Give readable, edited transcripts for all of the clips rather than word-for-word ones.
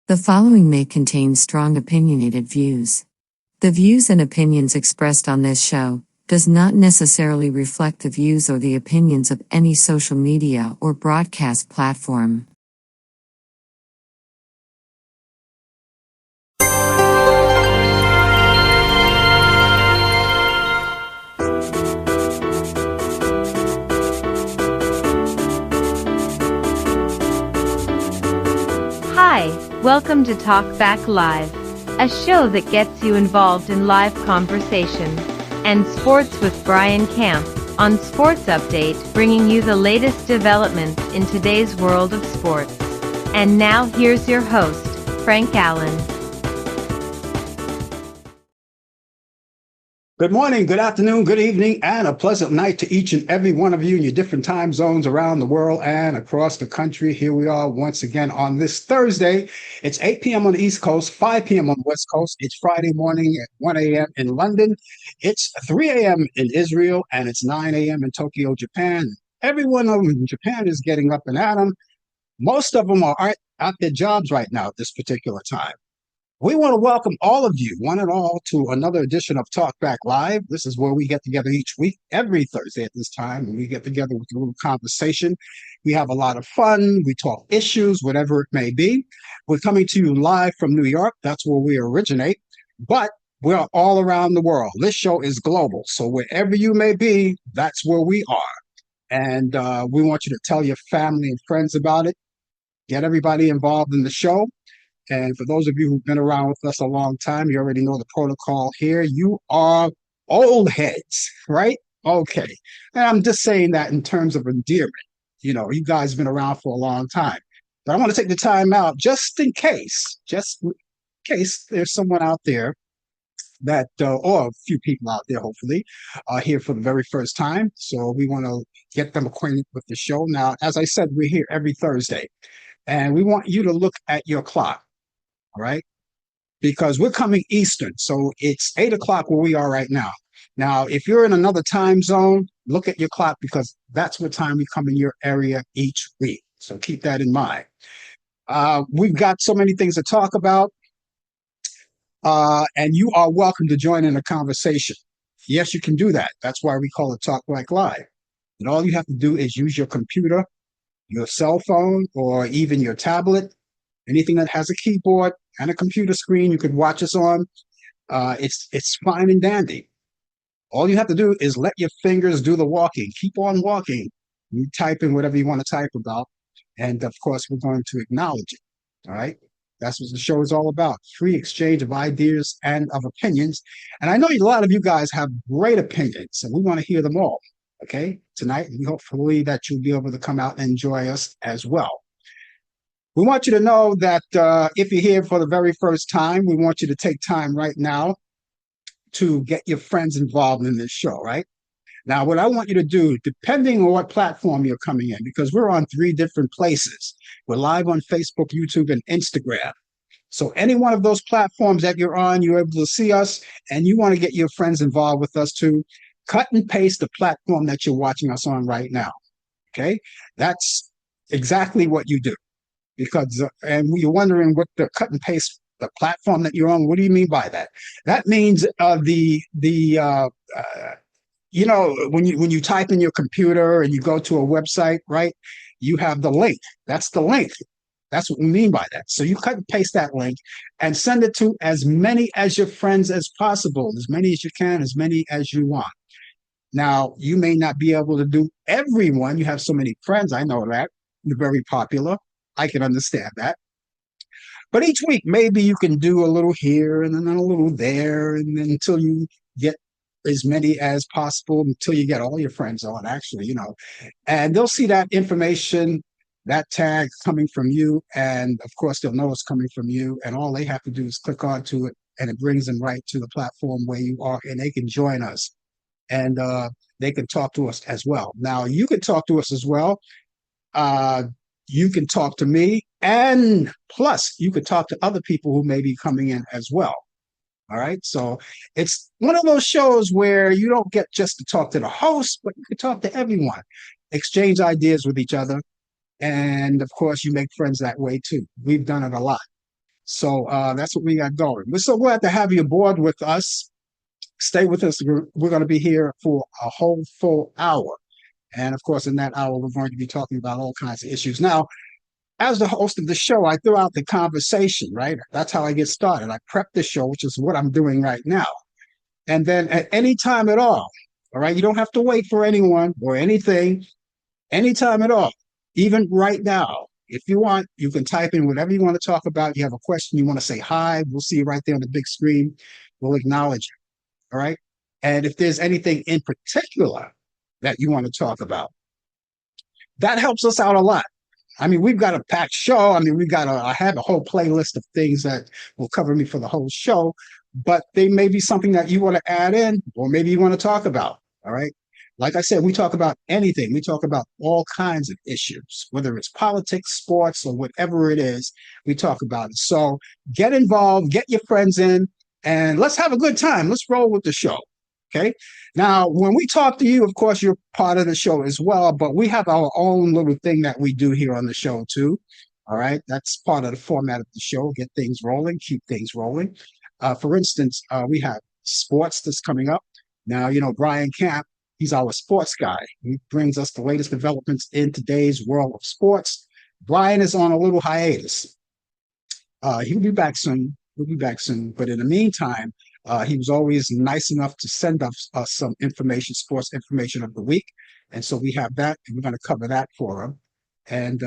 The following may contain strong opinionated views. The views and opinions expressed on this show does not necessarily reflect the views or the opinions of any social media or broadcast platform. Hi, welcome to Talk Back Live, a show that gets you involved in live conversation and sports with Brian Camp on Sports Update, bringing you the latest developments in today's world of sports. And now here's your host, Frank Allan. Good morning, good afternoon, good evening, and a pleasant night to each and every one of you in your different time zones around the world and across the country. Here we are once again on this Thursday. It's 8 p.m. on the East Coast, 5 p.m. on the West Coast. It's Friday morning at 1 a.m. in London. It's 3 a.m. in Israel, and it's 9 a.m. in Tokyo, Japan. Everyone in Japan is getting up and at them. Most of them are at their jobs right now at this particular time. We want to welcome all of you, one and all, to another edition of Talk Back Live. This is where we get together each week, every Thursday at this time, and we get together with a little conversation. We have a lot of fun. We talk issues, whatever it may be. We're coming to you live from New York. That's where we originate, but we're all around the world. This show is global, so wherever you may be, that's where we are. And we want you to tell your family and friends about it. Get everybody involved in the show. And for those of you who've been around with us a long time, you already know the protocol here. You are old heads, right? Okay. And I'm just saying that in terms of endearment. You know, you guys have been around for a long time. But I want to take the time out just in case there's someone out there that, or a few people out there, hopefully, are here for the very first time. So we want to get them acquainted with the show. Now, as I said, we're here every Thursday. And we want you to look at your clock. All right, because we're coming Eastern, so it's 8 o'clock where we are right now. Now, if you're in another time zone, look at your clock because that's what time we come in your area each week. So keep that in mind. We've got so many things to talk about, and you are welcome to join in the conversation. Yes, you can do that. That's why we call it Talk Like Live. And all you have to do is use your computer, your cell phone, or even your tablet. Anything that has a keyboard and a computer screen you could watch us on, it's fine and dandy. All you have to do is let your fingers do the walking. Keep on walking. You type in whatever you want to type about. And of course, we're going to acknowledge it. All right. That's what the show is all about. Free exchange of ideas and of opinions. And I know a lot of you guys have great opinions, and we want to hear them all. Okay. Tonight, we hopefully that you'll be able to come out and enjoy us as well. We want you to know that if you're here for the very first time, we want you to take time right now to get your friends involved in this show, right? Now, what I want you to do, depending on what platform you're coming in, because we're on 3 different places. We're live on Facebook, YouTube, and Instagram. So any one of those platforms that you're on, you're able to see us, and you want to get your friends involved with us too, cut and paste the platform that you're watching us on right now, okay? That's exactly what you do. Because, and you're wondering what the cut and paste, the platform that you're on, what do you mean by that? That means you know, when you type in your computer and you go to a website, right, you have the link. That's the link. That's what we mean by that. So you cut and paste that link and send it to as many as your friends as possible, as many as you can, as many as you want. Now, you may not be able to do everyone. You have so many friends. I know that. You're very popular. I can understand that. But each week, maybe you can do a little here and then a little there, and then until you get as many as possible, until you get all your friends on, actually, you know. And they'll see that information, that tag coming from you, and of course, they'll know it's coming from you, and all they have to do is click onto it, and it brings them right to the platform where you are, and they can join us, and they can talk to us as well. Now, you can talk to us as well. You can talk to me, and plus you could talk to other people who may be coming in as well. All right. So it's one of those shows where you don't get just to talk to the host, but you can talk to everyone, exchange ideas with each other. And of course, you make friends that way too. We've done it a lot. So that's what we got going. We're so glad to have you aboard with us. Stay with us. We're going to be here for a whole full hour. And of course, in that hour, we're going to be talking about all kinds of issues. Now, as the host of the show, I throw out the conversation, right? That's how I get started. I prep the show, which is what I'm doing right now. And then at any time at all right, you don't have to wait for anyone or anything, anytime at all, even right now. If you want, you can type in whatever you want to talk about. You have a question, you want to say hi, we'll see you right there on the big screen. We'll acknowledge you. All right. And if there's anything in particular that you want to talk about, that helps us out a lot. I mean, we've got a packed show. I mean, I have a whole playlist of things that will cover me for the whole show, but they may be something that you want to add in, or maybe you want to talk about. All right. Like I said, we talk about anything. We talk about all kinds of issues, whether it's politics, sports, or whatever it is, we talk about it. So get involved, get your friends in, and let's have a good time. Let's roll with the show. Okay. Now, when we talk to you, of course, you're part of the show as well, but we have our own little thing that we do here on the show too. All right. That's part of the format of the show. Get things rolling, keep things rolling. For instance, we have sports that's coming up. Now, Brian Camp, he's our sports guy. He brings us the latest developments in today's world of sports. Brian is on a little hiatus. He'll be back soon. But in the meantime, he was always nice enough to send us some information, sports information of the week. And so we have that, and we're going to cover that for him. And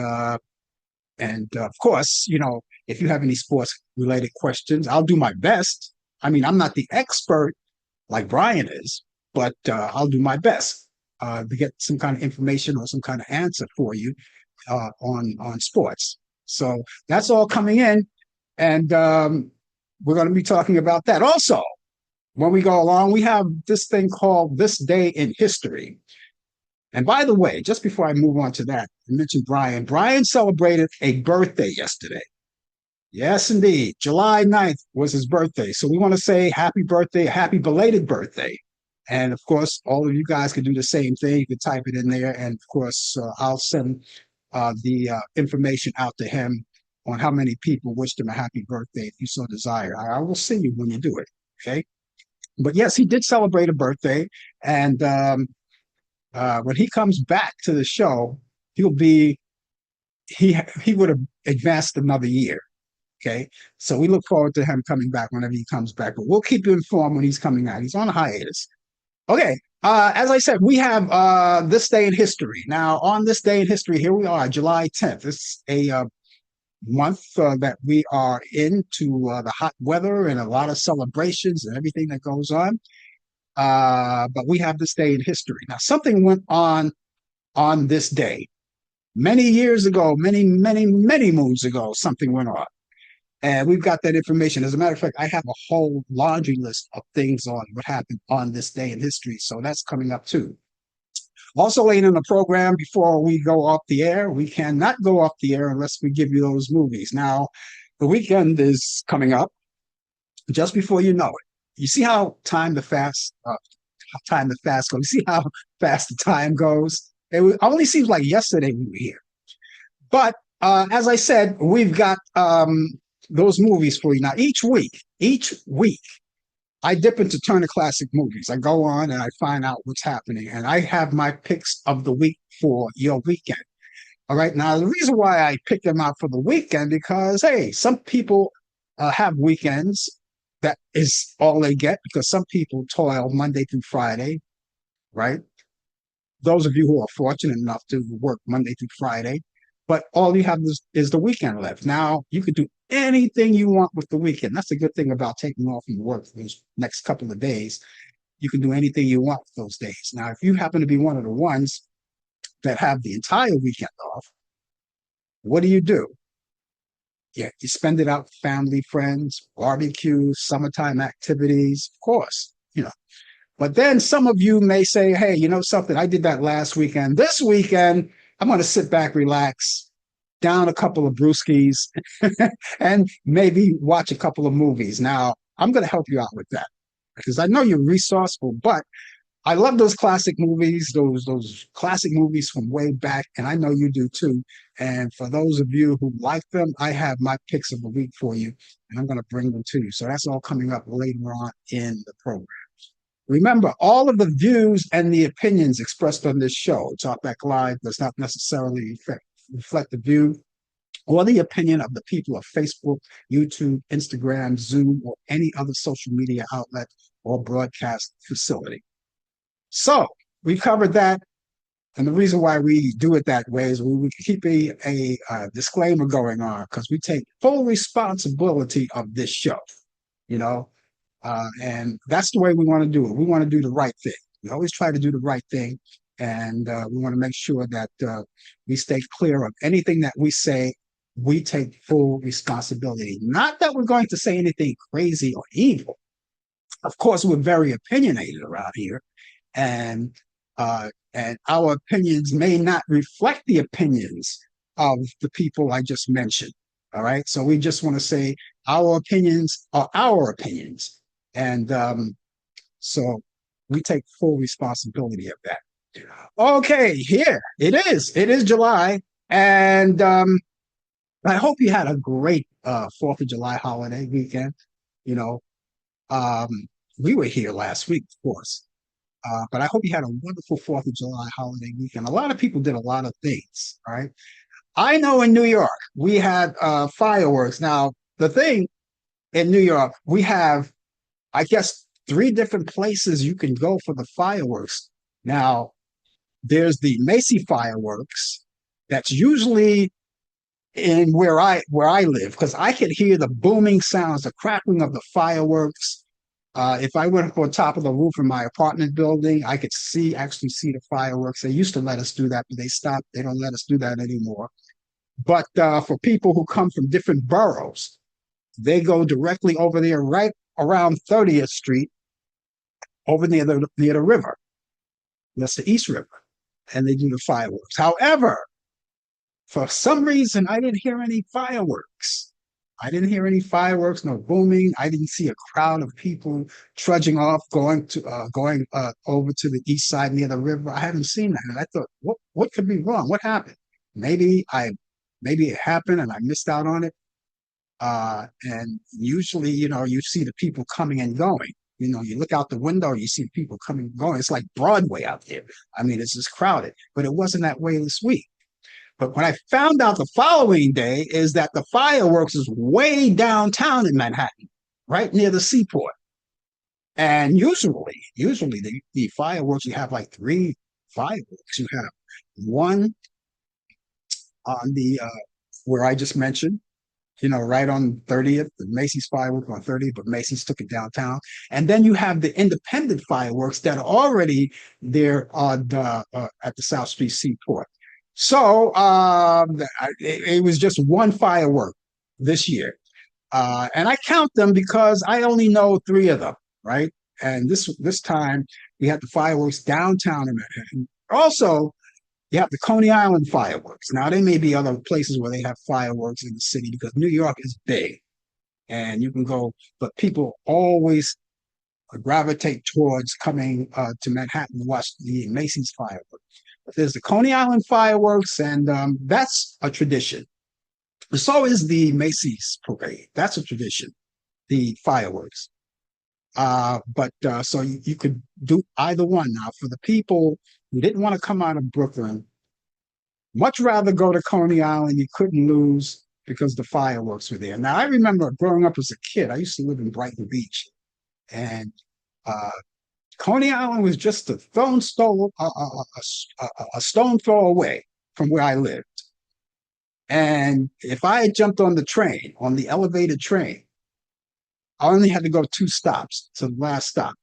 of course, if you have any sports related questions, I'll do my best. I mean, I'm not the expert like Brian is, but I'll do my best to get some kind of information or some kind of answer for you on sports. So that's all coming in, and we're going to be talking about that. Also, when we go along, we have this thing called This Day in History. And by the way, just before I move on to that, I mentioned Brian. Brian celebrated a birthday yesterday. Yes, indeed. July 9th was his birthday. So we want to say happy birthday, happy belated birthday. And of course, all of you guys can do the same thing. You can type it in there. And of course, I'll send the information out to him on how many people wished him a happy birthday if you so desire. I will see you when you do it. Okay. But yes, he did celebrate a birthday. And when he comes back to the show, he would have advanced another year. Okay. So we look forward to him coming back whenever he comes back. But we'll keep you informed when he's coming out. He's on a hiatus. Okay. As I said, we have this day in history. Now, on this day in history, here we are, July 10th. It's a month that we are into the hot weather and a lot of celebrations and everything that goes on. But we have this day in history. Now, something went on this day. Many years ago, many moons ago, something went on. And we've got that information. As a matter of fact, I have a whole laundry list of things on what happened on this day in history. So that's coming up too. Also, later in the program, before we go off the air, we cannot go off the air unless we give you those movies. Now, the weekend is coming up just before you know it. You see how time the fast goes. You see how fast the time goes. It only seems like yesterday we were here. But as I said, we've got those movies for you. Now, each week, I dip into Turner Classic Movies. I go on and I find out what's happening. And I have my picks of the week for your weekend. All right. Now, the reason why I pick them out for the weekend, because, hey, some people have weekends. That is all they get, because some people toil Monday through Friday, right? Those of you who are fortunate enough to work Monday through Friday, but all you have is the weekend left. Now, you can do anything you want with the weekend. That's a good thing about taking off from work those next couple of days. You can do anything you want with those days. Now, if you happen to be one of the ones that have the entire weekend off, what do? Yeah, you spend it out with family, friends, barbecues, summertime activities, of course, But then some of you may say, hey, you know something? I did that last weekend. This weekend, I'm going to sit back, relax, down a couple of brewskis, and maybe watch a couple of movies. Now, I'm going to help you out with that because I know you're resourceful, but I love those classic movies, those classic movies from way back, and I know you do too. And for those of you who like them, I have my picks of the week for you, and I'm going to bring them to you. So that's all coming up later on in the program. Remember, all of the views and the opinions expressed on this show, Talkback Live, does not necessarily reflect the view or the opinion of the people of Facebook, YouTube, Instagram, Zoom, or any other social media outlet or broadcast facility. So we covered that. And the reason why we do it that way is we keep a disclaimer going on because we take full responsibility of this show, you know, and that's the way we want to do it. We want to do the right thing. We always try to do the right thing. And we want to make sure that we stay clear of anything that we say. We take full responsibility. Not that we're going to say anything crazy or evil. Of course, we're very opinionated around here. And our opinions may not reflect the opinions of the people I just mentioned. All right. So we just want to say our opinions are our opinions. And so we take full responsibility of that. Okay, here it is. It is July. And I hope you had a great 4th of July holiday weekend. You know, um, we were here last week, of course. But I hope you had a wonderful 4th of July holiday weekend. A lot of people did a lot of things. All right. I know in New York, we had fireworks. Now, the thing in New York, we have, I guess, 3 different places you can go for the fireworks. Now, there's the Macy fireworks. That's usually in where I live, because I could hear the booming sounds, the crackling of the fireworks. If I went up on top of the roof of my apartment building, I could actually see the fireworks. They used to let us do that, but they stopped. They don't let us do that anymore. But for people who come from different boroughs, they go directly over there, right around 30th Street, over near the river. That's the East River, and they do the fireworks. However, for some reason, I didn't hear any fireworks. I didn't hear any fireworks, no booming. I didn't see a crowd of people trudging off, going over to the east side near the river. I haven't seen that, and I thought, what could be wrong? What happened? Maybe it happened and I missed out on it. And usually, you see the people coming and going. You look out the window, you see people coming and going. It's like Broadway out there. I mean, it's just crowded, but it wasn't that way this week. But what I found out the following day is that the fireworks is way downtown in Manhattan, right near the seaport. And usually the fireworks, you have like 3 fireworks. You have one on the where I just mentioned, right on 30th, the Macy's fireworks on 30th, but Macy's took it downtown. And then you have the independent fireworks that are already there on at the South Street Seaport. So it was just one firework this year. And I count them because I only know 3 of them, right? And this time we had the fireworks downtown in Manhattan. Also, you have the Coney Island fireworks. Now, there may be other places where they have fireworks in the city because New York is big and you can go, but people always gravitate towards coming to Manhattan to watch the Macy's fireworks. But there's the Coney Island fireworks, and that's a tradition. So is the Macy's parade. That's a tradition, the fireworks. So you could do either one. Now, for the people who didn't want to come out of Brooklyn, much rather go to Coney Island. You couldn't lose because the fireworks were there. Now, I remember growing up as a kid, I used to live in Brighton Beach, and Coney Island was just a stone throw away from where I lived. And if I had jumped on the elevated train, I only had to go 2 stops to the last stop.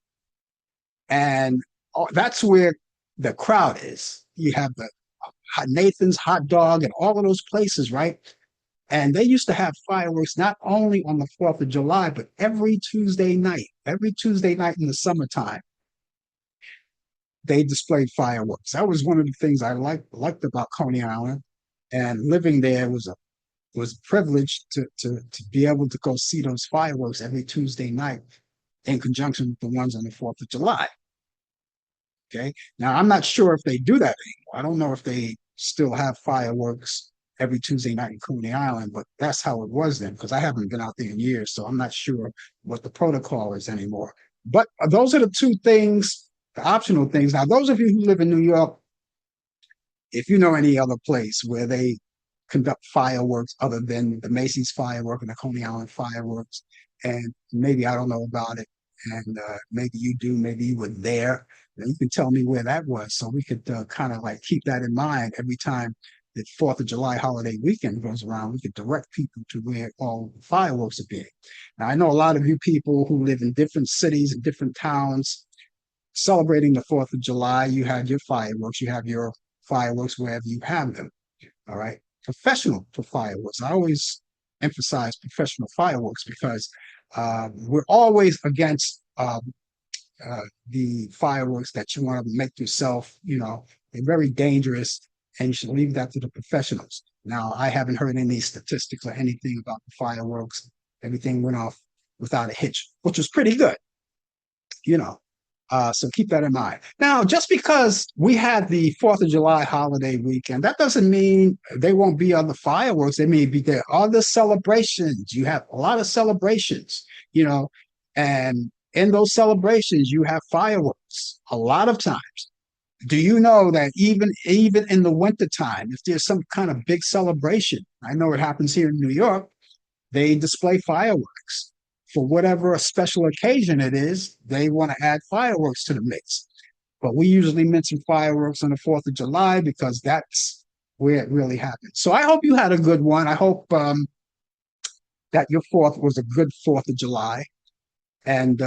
And that's where the crowd is. You have the Nathan's Hot Dog and all of those places, right? And they used to have fireworks not only on the 4th of July, but every Tuesday night in the summertime, they displayed fireworks. That was one of the things I liked about Coney Island. And living there was a privilege to be able to go see those fireworks every Tuesday night in conjunction with the ones on the 4th of July. Okay. Now, I'm not sure if they do that anymore. I don't know if they still have fireworks every Tuesday night in Coney Island, but that's how it was then, because I haven't been out there in years. So I'm not sure what the protocol is anymore. But those are the two things, the optional things. Now, those of you who live in New York, if you know any other place where they conduct fireworks other than the Macy's firework and the Coney Island fireworks, and maybe I don't know about it, and maybe you do, maybe you were there, and you can tell me where that was, so we could kind of like keep that in mind every time the Fourth of July holiday weekend goes around. We could direct people to where all the fireworks are being. Now, I know a lot of you people who live in different cities and different towns celebrating the Fourth of July. You have your fireworks. You have your fireworks wherever you have them. All right. Professional for fireworks. I always emphasize professional fireworks because we're always against the fireworks that you want to make yourself. They're very dangerous, and you should leave that to the professionals. Now, I haven't heard any statistics or anything about the fireworks. Everything went off without a hitch, which was pretty good. you know. So keep that in mind. Now, just because we had the 4th of July holiday weekend, that doesn't mean there won't be other fireworks. There may be there other celebrations. You have a lot of celebrations, and in those celebrations, you have fireworks a lot of times. Do you know that even in the wintertime, if there's some kind of big celebration, I know it happens here in New York, they display fireworks for whatever a special occasion it is. They want to add fireworks to the mix. But we usually mention fireworks on the 4th of July because that's where it really happened. So I hope you had a good one. I hope that your 4th was a good 4th of July and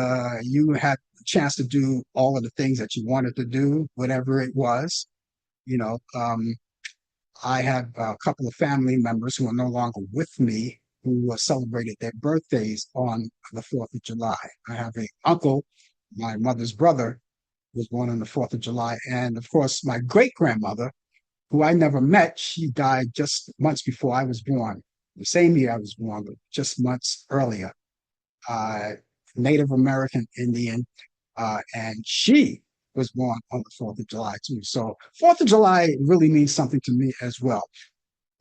you had a chance to do all of the things that you wanted to do, whatever it was. You know, I have a couple of family members who are no longer with me who celebrated their birthdays on the 4th of July. I have an uncle, my mother's brother, was born on the 4th of July. And of course, my great grandmother, who I never met, she died just months before I was born, the same year I was born, but just months earlier. Uh, Native American Indian, and she was born on the 4th of July too. So 4th of July really means something to me as well.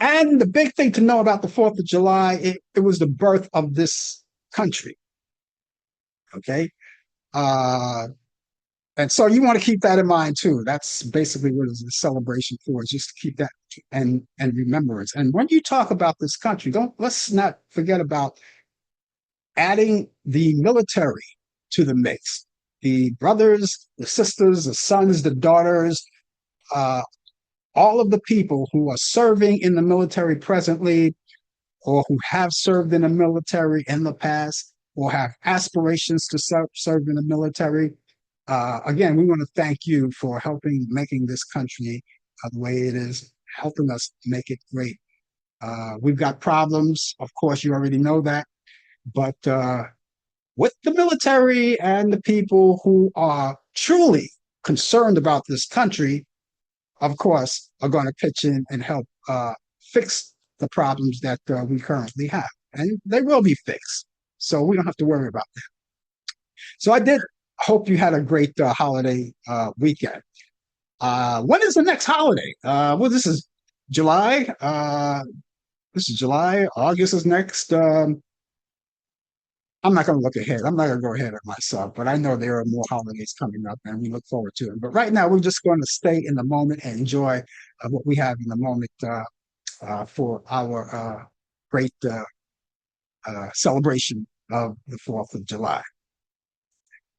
And the big thing to know about the 4th of July, it was the birth of this country. Okay. And so you want to keep that in mind too. That's basically what it's a celebration for, is just to keep that and remembrance. And when you talk about this country, let's not forget about adding the military to the mix. The brothers, the sisters, the sons, the daughters, all of the people who are serving in the military presently, or who have served in the military in the past, or have aspirations to serve in the military. Again, we want to thank you for helping making this country the way it is, helping us make it great. We've got problems, of course, you already know that, but with the military and the people who are truly concerned about this country, of course, are going to pitch in and help fix the problems that we currently have. And they will be fixed. So we don't have to worry about that. So I did hope you had a great holiday weekend. When is the next holiday? Well, this is July. This is July. August is next. I'm not going to look ahead. I'm not going to go ahead of myself, but I know there are more holidays coming up and we look forward to them. But right now, we're just going to stay in the moment and enjoy what we have in the moment for our great celebration of the 4th of July.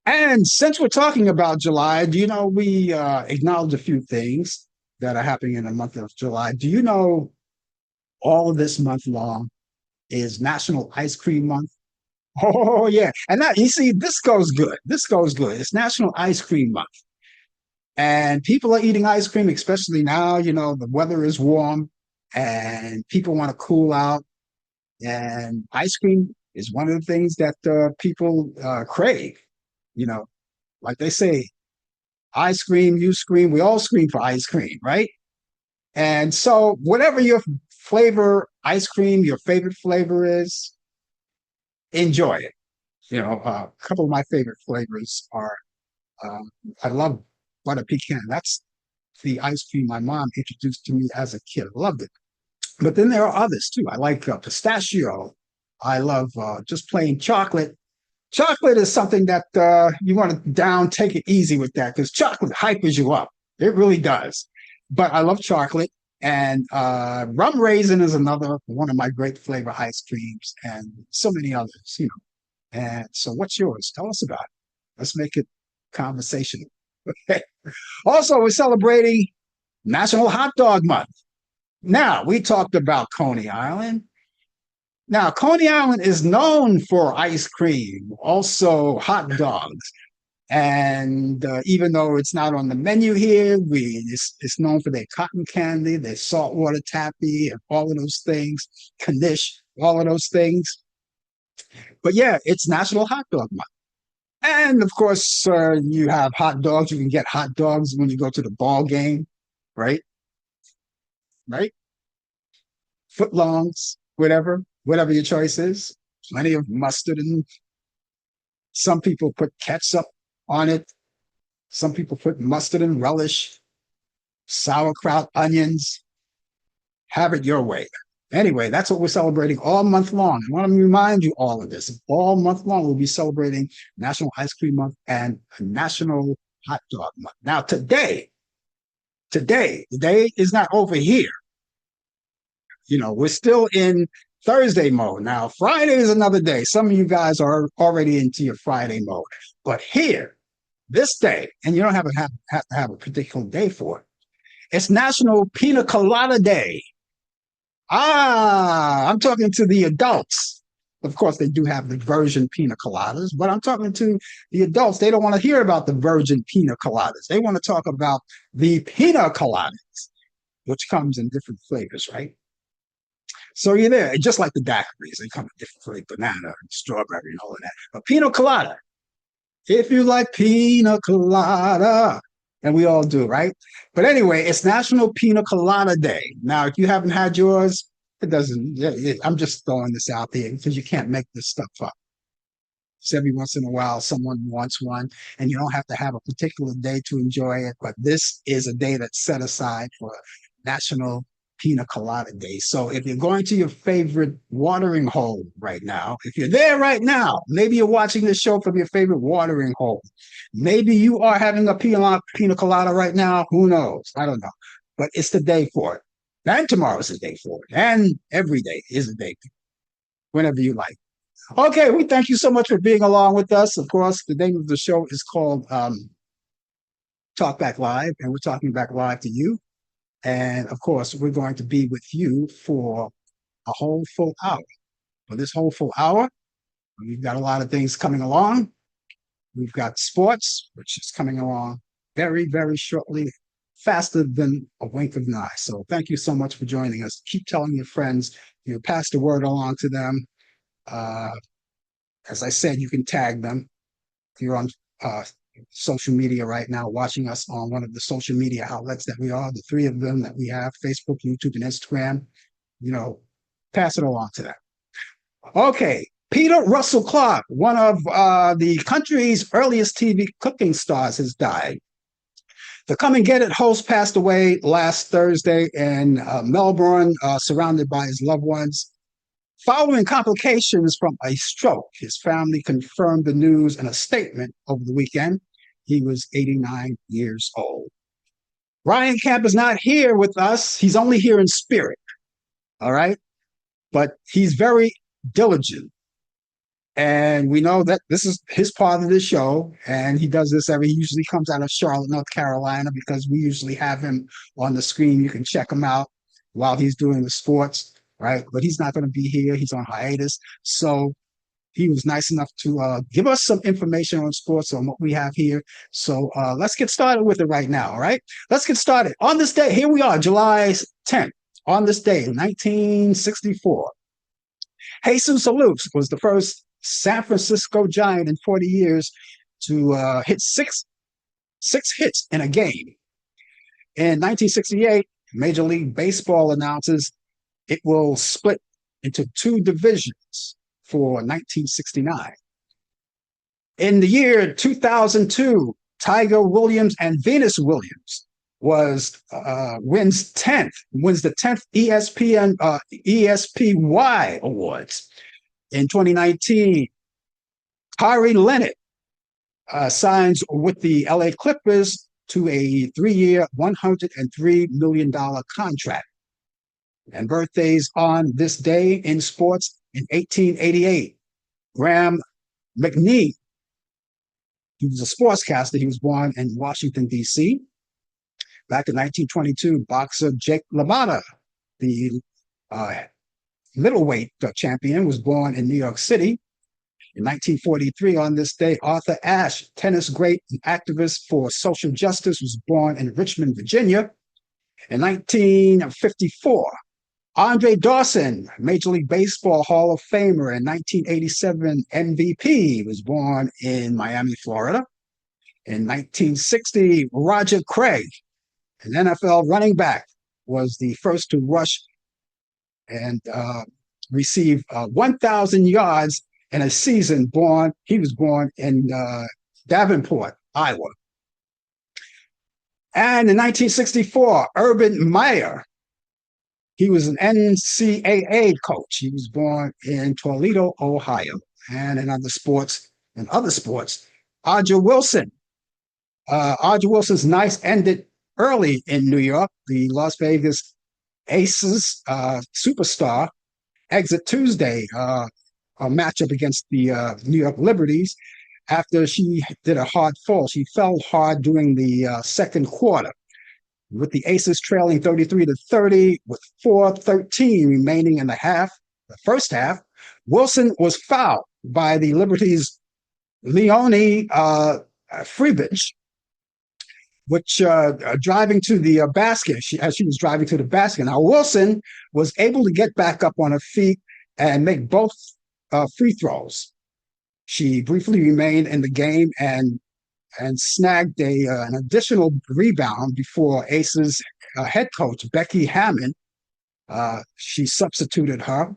And since we're talking about July, do you know we acknowledge a few things that are happening in the month of July? Do you know all of this month long is National Ice Cream Month? Oh yeah, and that you see, this goes good. This goes good. It's National Ice Cream Month, and people are eating ice cream, especially now. The weather is warm, and people want to cool out. And ice cream is one of the things that people crave. You know, like they say, I scream, you scream, we all scream for ice cream, right? And so, whatever your flavor ice cream, your favorite flavor is, enjoy it. A couple of my favorite flavors are I love butter pecan. That's the ice cream my mom introduced to me as a kid. I loved it. But then there are others too. I like pistachio. I love just plain chocolate. Chocolate is something that you want to take it easy with that because chocolate hypes you up. It really does. But I love chocolate. And rum raisin is another one of my great flavor ice creams, and so many others, you know. And so, what's yours? Tell us about it. Let's make it conversational. Okay. Also, we're celebrating National Hot Dog Month. Now, we talked about Coney Island. Now, Coney Island is known for ice cream, also hot dogs. And even though it's not on the menu here, it's known for their cotton candy, their saltwater taffy, and all of those things, Knish, all of those things. But yeah, it's National Hot Dog Month. And of course, you have hot dogs. You can get hot dogs when you go to the ball game, right? Right? Footlongs, whatever your choice is. Plenty of mustard, and some people put ketchup on it. Some people put mustard and relish, sauerkraut, onions. Have it your way. Anyway, that's what we're celebrating all month long. I want to remind you all of this. All month long, we'll be celebrating National Ice Cream Month and National Hot Dog Month. Now, today, the day is not over here. You know, we're still in Thursday mode. Now, Friday is another day. Some of you guys are already into your Friday mode. But here, this day, and you don't have to have a particular day for it, it's National Pina Colada Day. I'm talking to the adults. Of course, they do have the virgin pina coladas, but I'm talking to the adults. They don't want to hear about the virgin pina coladas. They want to talk about the pina coladas, which comes in different flavors, right? So you're there, just like the daiquiris. They come in different flavors, banana, and strawberry, and all of that. But pina colada, if you like pina colada, and we all do, right? But anyway, it's National Pina Colada Day. Now, if you haven't had yours, it doesn't, I'm just throwing this out there because you can't make this stuff up. So every once in a while, someone wants one, and you don't have to have a particular day to enjoy it. But this is a day that's set aside for National Pina Colada Day. So if you're going to your favorite watering hole right now, if you're there right now, maybe you're watching this show from your favorite watering hole. Maybe you are having a pina colada right now. Who knows? I don't know. But it's the day for it. And tomorrow's the day for it. And every day is a day, whenever you like. Okay, we thank you so much for being along with us. Of course, the name of the show is called Talk Back Live, and we're talking back live to you. And of course, we're going to be with you for a whole full hour. For this whole full hour, we've got a lot of things coming along. We've got sports, which is coming along very, very shortly, faster than a wink of an eye. So thank you so much for joining us. Keep telling your friends, pass the word along to them. As I said, you can tag them. If you're on social media right now, watching us on one of the social media outlets that we are, the three of them that we have, Facebook, YouTube, and Instagram, pass it along to them. Okay, Peter Russell Clark, one of the country's earliest TV cooking stars, has died. The Come and Get It host passed away last Thursday in Melbourne, surrounded by his loved ones. Following complications from a stroke, his family confirmed the news in a statement over the weekend. He was 89 years old. Brian Camp is not here with us. He's only here in spirit. All right. But he's very diligent. And we know that this is his part of the show. And he does this he usually comes out of Charlotte, North Carolina, because we usually have him on the screen. You can check him out while he's doing the sports, right? But he's not going to be here. He's on hiatus. So he was nice enough to give us some information on sports, on what we have here. So let's get started with it right now, all right? Let's get started. On this day, here we are, July 10th. On this day, 1964, Jesus Alous was the first San Francisco Giant in 40 years to hit six hits in a game. In 1968, Major League Baseball announces it will split into two divisions for 1969. In the year 2002, Tiger Williams and Venus Williams wins the 10th ESPY Awards. In 2019, Kawhi Leonard signs with the LA Clippers to a 3-year, $103 million contract. And birthdays on this day in sports: in 1888, Graham McNeil. He was a sportscaster. He was born in Washington, D.C. Back in 1922, boxer Jake LaMotta, the middleweight champion, was born in New York City. In 1943, on this day, Arthur Ashe, tennis great and activist for social justice, was born in Richmond, Virginia. In 1954, Andre Dawson, Major League Baseball Hall of Famer and 1987 MVP, was born in Miami, Florida. In 1960, Roger Craig, an NFL running back, was the first to rush and receive 1,000 yards in a season. He was born in Davenport, Iowa. And in 1964, Urban Meyer, he was an NCAA coach. He was born in Toledo, Ohio. And in other sports, Audra Wilson. Audra Wilson's night ended early in New York. The Las Vegas Aces superstar exit Tuesday a matchup against the New York Liberties after she did a hard fall. She fell hard during the second quarter, with the Aces trailing 33-30 with 4:13 remaining in the first half. Wilson was fouled by the Liberties' Leonie Freebridge, which driving to the basket, as she was driving to the basket. Now, Wilson was able to get back up on her feet and make both free throws. She briefly remained in the game and snagged an additional rebound before Aces head coach Becky Hammond. She substituted her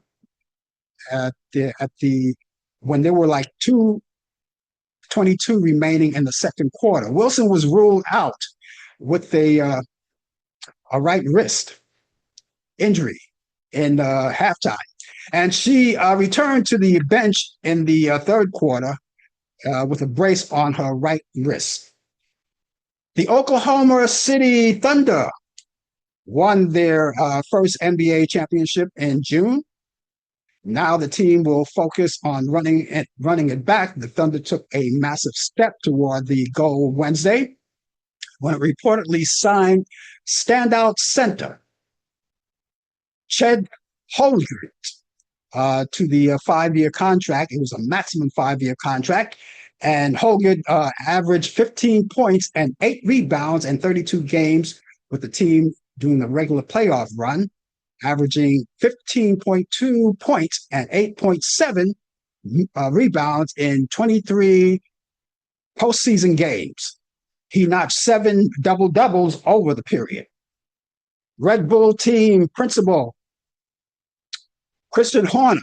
when there were like 2:22 remaining in the second quarter. Wilson was ruled out with a right wrist injury in halftime, and she returned to the bench in the third quarter with a brace on her right wrist. The Oklahoma City Thunder won their first NBA championship in June. Now the team will focus on running it back. The Thunder took a massive step toward the goal Wednesday when it reportedly signed standout center Chet Holmgren to the 5-year contract. It was a maximum 5-year contract. And Holgard averaged 15 points and 8 rebounds in 32 games with the team during the regular playoff run, averaging 15.2 points and 8.7 rebounds in 23 postseason games. He notched 7 double-doubles over the period. Red Bull team principal Christian Horner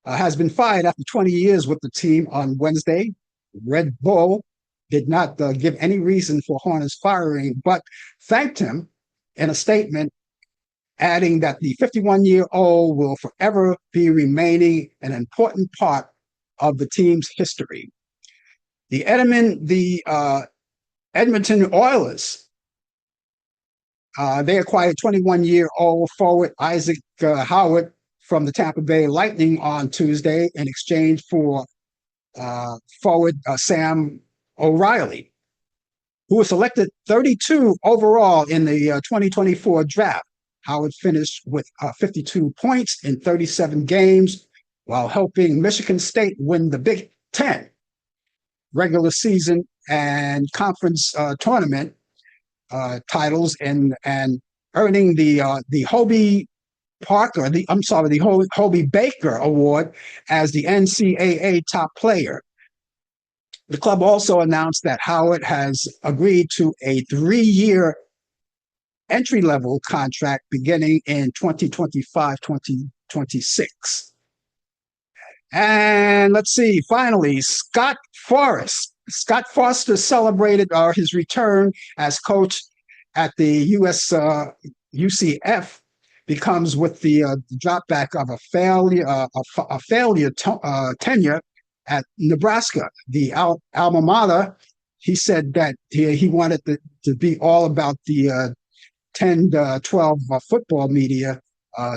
has been fired after 20 years with the team on Wednesday. Red Bull did not give any reason for Horner's firing, but thanked him in a statement, adding that the 51-year-old will forever be remaining an important part of the team's history. The Edmonton Oilers, they acquired 21-year-old forward Isaac Howard from the Tampa Bay Lightning on Tuesday in exchange for forward Sam O'Reilly, who was selected 32 overall in the 2024 draft. Howard finished with 52 points in 37 games while helping Michigan State win the Big Ten regular season and conference tournament titles and earning the Hobie Baker Award as the NCAA top player. The club also announced that Howard has agreed to a 3-year entry-level contract beginning in 2025-2026. And let's see, finally, Scott Forrest Scott Foster celebrated his return as coach at the UCF, becomes with the drop back of a failure tenure at Nebraska, the alma mater. He said that he wanted to be all about the 10 to 12 football media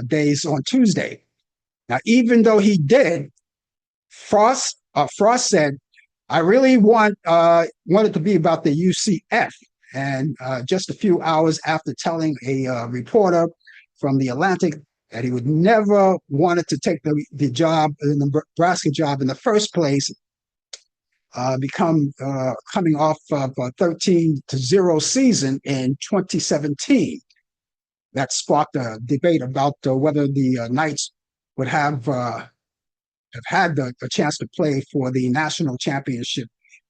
days on Tuesday. Now, even though he did, Frost said, I really want it to be about the UCF. And just a few hours after telling a reporter from the Atlantic that he would never wanted to take the job, the Nebraska job in the first place, coming off of a 13-0 season in 2017. That sparked a debate about whether the Knights would have had a chance to play for the national championship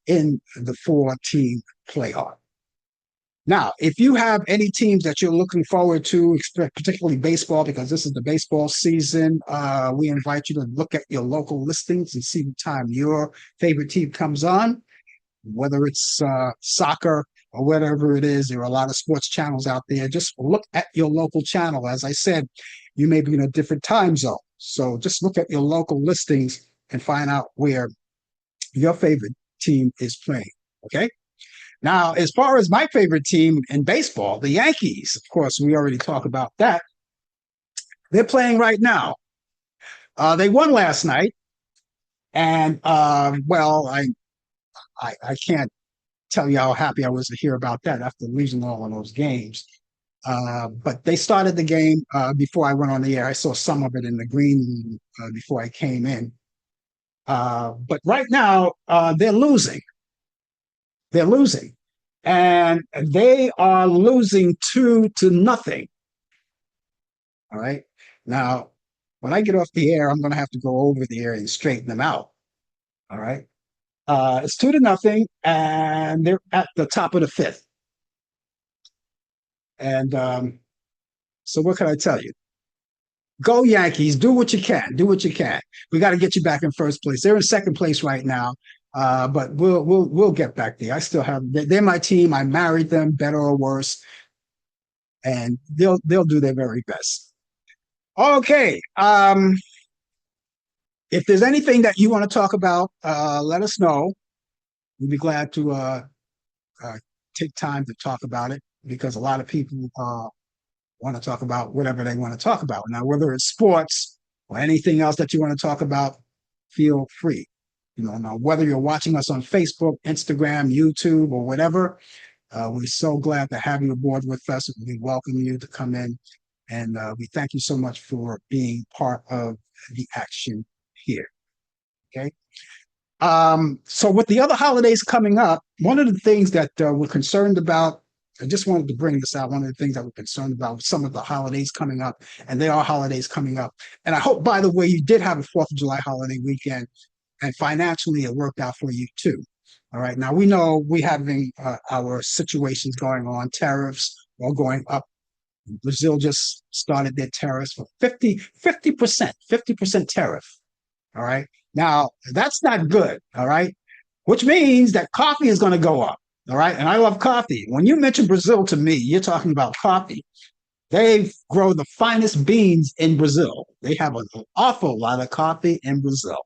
in the 4-team playoff. Now, if you have any teams that you're looking forward to, particularly baseball, because this is the baseball season, we invite you to look at your local listings and see what time your favorite team comes on, whether it's soccer or whatever it is. There are a lot of sports channels out there. Just look at your local channel. As I said, you may be in a different time zone. So just look at your local listings and find out where your favorite team is playing, okay? Now, as far as my favorite team in baseball, the Yankees, of course, we already talked about that. They're playing right now. They won last night. And, well, I can't tell you how happy I was to hear about that after losing all of those games. But they started the game before I went on the air. I saw some of it in the green room before I came in. But right now, they're losing. They're losing. And they are losing 2-0. All right. Now, when I get off the air, I'm going to have to go over there and straighten them out. All right. It's 2-0, and they're at the top of the fifth. And so what can I tell you? Go Yankees, do what you can. Do what you can. We got to get you back in first place. They're in second place right now. But we'll get back there. I still have they're my team. I married them, better or worse, and they'll do their very best. Okay. If there's anything that you want to talk about, let us know. We'll be glad to take time to talk about it, because a lot of people want to talk about whatever they want to talk about. Now, whether it's sports or anything else that you want to talk about, feel free. Now, whether you're watching us on Facebook, Instagram, YouTube, or whatever, we're so glad to have you aboard with us. We welcome you to come in, and we thank you so much for being part of the action here. Okay. So with the other holidays coming up, one of the things that we're concerned about, I just wanted to bring this out. One of the things that we're concerned about with some of the holidays coming up, and there are holidays coming up. And I hope, by the way, you did have a 4th of July holiday weekend, and financially it worked out for you too. All right. Now, we know we're having our situations going on, tariffs are going up. Brazil just started their tariffs for 50% tariff. All right. Now, that's not good. All right. Which means that coffee is going to go up. All right. And I love coffee. When you mention Brazil to me, you're talking about coffee. They grow the finest beans in Brazil. They have an awful lot of coffee in Brazil.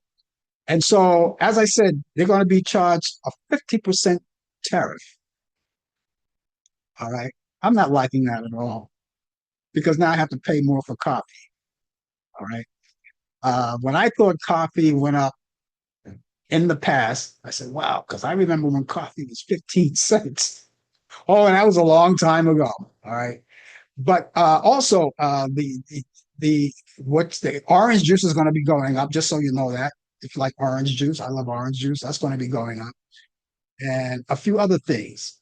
And so, as I said, they're going to be charged a 50% tariff. All right. I'm not liking that at all, because now I have to pay more for coffee. All right. When I thought coffee went up in the past, I said, wow, because I remember when coffee was 15 cents. Oh, and that was a long time ago. All right. But also, the orange juice is going to be going up, just so you know that. If you like orange juice, I love orange juice. That's going to be going up. And a few other things.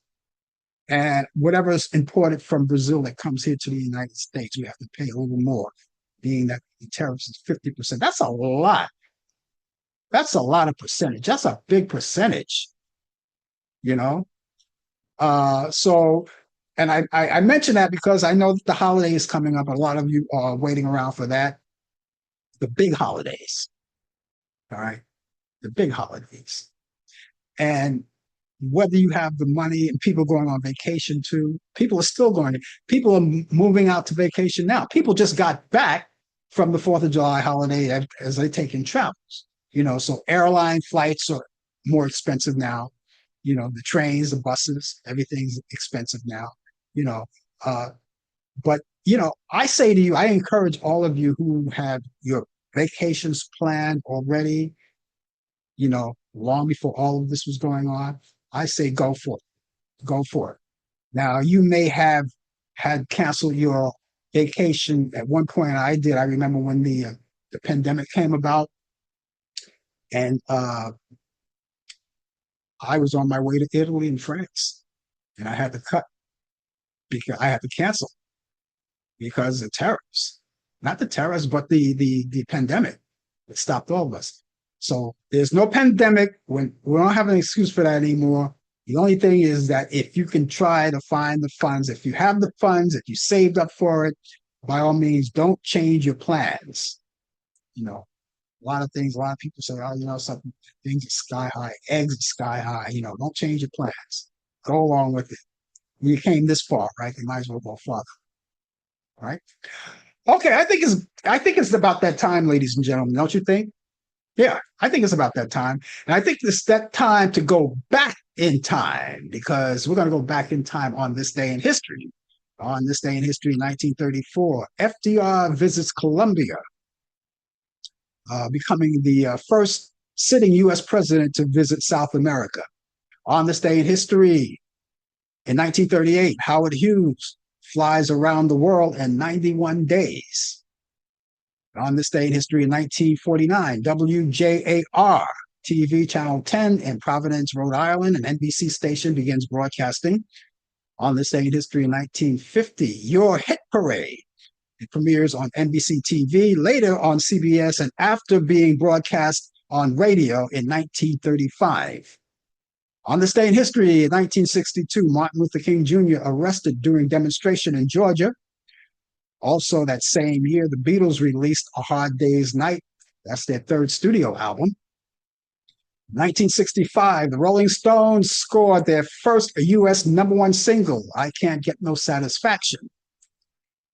And whatever is imported from Brazil that comes here to the United States, we have to pay a little more, being that the tariffs is 50%. That's a lot. That's a lot of percentage. That's a big percentage, you know? So, and I mention that because I know that the holiday is coming up. A lot of you are waiting around for that. The big holidays. All right. The big holidays. And whether you have the money and people going on vacation too, people are still going. People are moving out to vacation now. People just got back from the 4th of July holiday as they take in travels. So airline flights are more expensive now. The trains, the buses, everything's expensive now. You know, uh, but I say to you, I encourage all of you who have your vacations planned already, long before all of this was going on. I say go for it. Go for it. Now, you may have had canceled your vacation at one point. I did. I remember when the pandemic came about, and I was on my way to Italy and France, and I had to cut because I had to cancel because of tariffs. Not the tariffs, but the pandemic that stopped all of us. So there's no pandemic. When we don't have an excuse for that anymore. The only thing is that if you can try to find the funds, if you have the funds, if you saved up for it, by all means, don't change your plans. A lot of things, a lot of people say, oh, something, things are sky high, eggs are sky high. Don't change your plans. Go along with it. You came this far, right? You might as well go farther. All right. Okay, I think it's about that time, ladies and gentlemen, don't you think? Yeah, I think it's about that time. And I think it's that time to go back in time because we're going to go back in time on this day in history. On this day in history, 1934, FDR visits Colombia, becoming the first sitting U.S. president to visit South America. On this day in history, in 1938, Howard Hughes flies around the world in 91 days. On this day in history in 1949, WJAR TV Channel 10 in Providence, Rhode Island, an NBC station begins broadcasting. On this day in history in 1950, Your Hit Parade. It premieres on NBC TV, later on CBS, and after being broadcast on radio in 1935. On this day in history in 1962, Martin Luther King Jr. arrested during demonstration in Georgia. Also that same year, the Beatles released A Hard Day's Night. That's their third studio album. 1965, the Rolling Stones scored their first U.S. #1 single, I Can't Get No Satisfaction.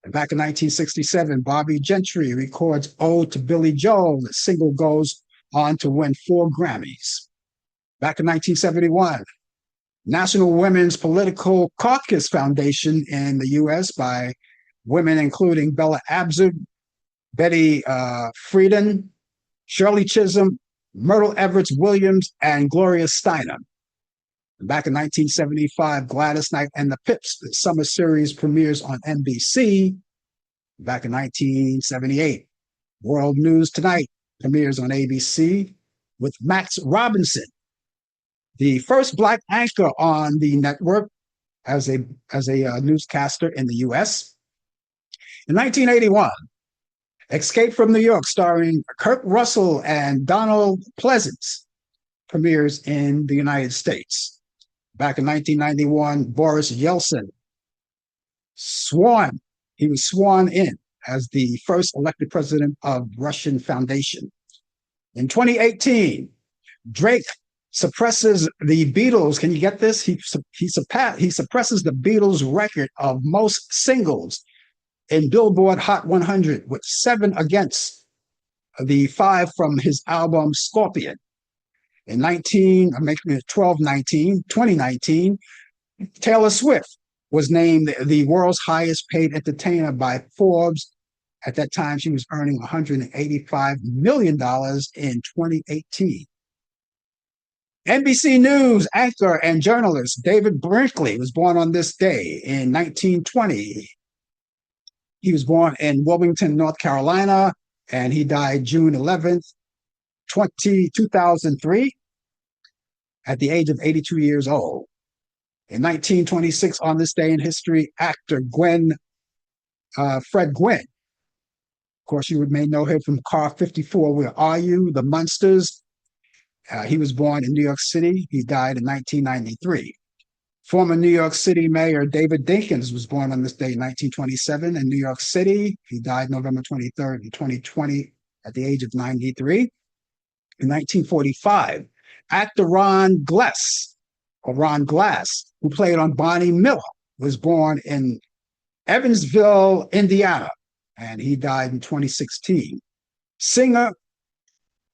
And back in 1967, Bobby Gentry records Ode to Billy Joel. The single goes on to win 4 Grammys. Back in 1971, National Women's Political Caucus Foundation in the U.S. by women including Bella Abzug, Betty Friedan, Shirley Chisholm, Myrtle Everett Williams, and Gloria Steinem. Back in 1975, Gladys Knight and the Pips, the summer series premieres on NBC. Back in 1978, World News Tonight premieres on ABC with Max Robinson, the first Black anchor on the network as a newscaster in the U.S. In 1981, Escape from New York, starring Kurt Russell and Donald Pleasance, premieres in the United States. Back in 1991, Boris Yeltsin he was sworn in as the first elected president of Russian Foundation. In 2018, Drake suppresses the Beatles. Can you get this? He suppresses the Beatles' record of most singles in Billboard Hot 100 with 7 against the 5 from his album Scorpion. In 2019, Taylor Swift was named the world's highest paid entertainer by Forbes. At that time, she was earning $185 million in 2018. NBC News anchor and journalist David Brinkley was born on this day in 1920. He was born in Wilmington, North Carolina, and he died June 11th, 2003, at the age of 82 years old. In 1926, on this day in history, actor Fred Gwynne. Of course, you may know him from Car 54, Where Are You? The Munsters. He was born in New York City. He died in 1993. Former New York City Mayor David Dinkins was born on this day in 1927 in New York City. He died November 23rd in 2020 at the age of 93. In 1945, actor Ron Gless or Ron Glass, who played on Bonnie Miller, was born in Evansville, Indiana, and he died in 2016. Singer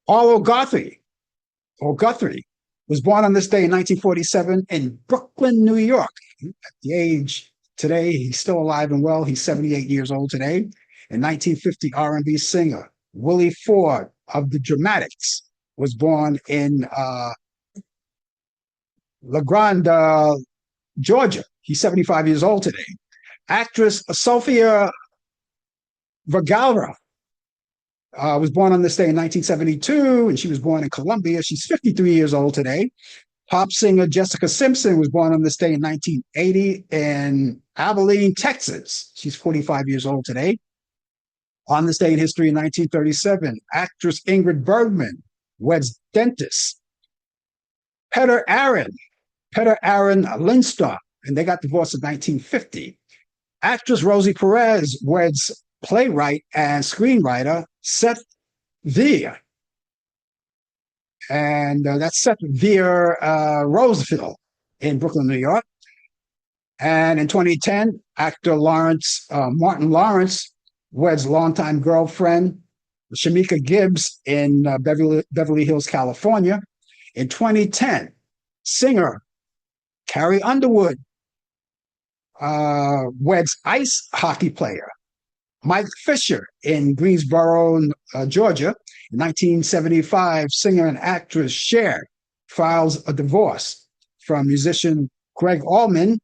Arlo Guthrie was born on this day in 1947 in Brooklyn, New York. At the age today, he's still alive and well. He's 78 years old today. In 1950, R&B singer Willie Ford of the Dramatics was born in La Grande, Georgia. He's 75 years old today. Actress Sofia Vergara was born on this day in 1972, and she was born in Colombia. She's 53 years old today. Pop singer Jessica Simpson was born on this day in 1980 in Abilene, Texas. She's 45 years old today. On this day in history in 1937, actress Ingrid Bergman weds dentist Peter Aaron Lindstrom, and they got divorced in 1950. Actress Rosie Perez weds playwright and screenwriter Seth Veer. And that's Seth Veer Roseville in Brooklyn, New York. And in 2010, actor Martin Lawrence weds longtime girlfriend Shamika Gibbs in Beverly Hills, California. In 2010, singer Carrie Underwood weds ice hockey player Mike Fisher in Greensboro, Georgia. In 1975, singer and actress Cher files a divorce from musician Greg Allman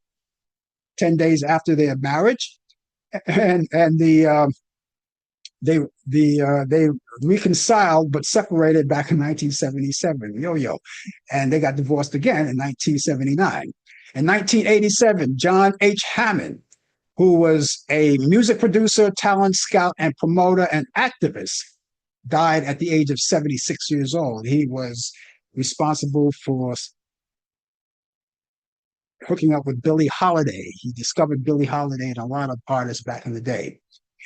10 days after their marriage, and they reconciled but separated back in 1977. Yo, and they got divorced again in 1979. In 1987, John H. Hammond, who was a music producer, talent scout, and promoter and activist, died at the age of 76 years old. He was responsible for hooking up with Billie Holiday. He discovered Billie Holiday and a lot of artists back in the day.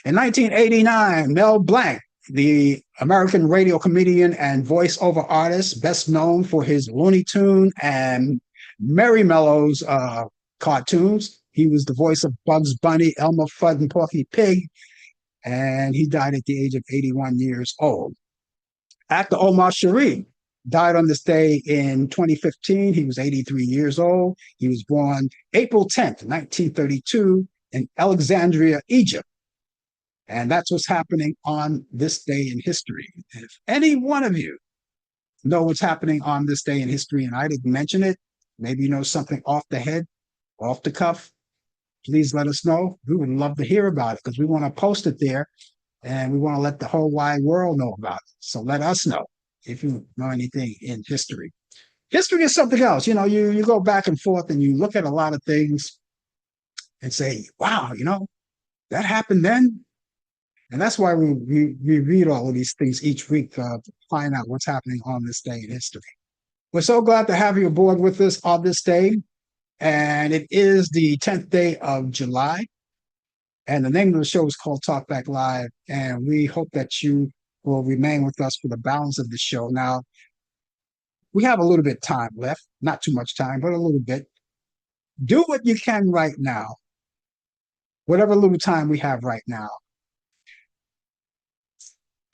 In 1989, Mel Blanc, the American radio comedian and voiceover artist, best known for his Looney Tune and Merry Mellows cartoons. He was the voice of Bugs Bunny, Elmer Fudd, and Porky Pig, and he died at the age of 81 years old. Actor Omar Sharif died on this day in 2015. He was 83 years old. He was born April 10th, 1932 in Alexandria, Egypt. And that's what's happening on this day in history. And if any one of you know what's happening on this day in history and I didn't mention it, maybe you know something off the head, off the cuff, please let us know. We would love to hear about it because we want to post it there and we want to let the whole wide world know about it. So let us know if you know anything in history. History is something else. You go back and forth and you look at a lot of things and say, wow, that happened then. And that's why we read all of these things each week to find out what's happening on this day in history. We're so glad to have you aboard with us on this day. And it is the 10th day of July. And the name of the show is called Talk Back Live. And we hope that you will remain with us for the balance of the show. Now, we have a little bit of time left, not too much time, but a little bit. Do what you can right now, whatever little time we have right now.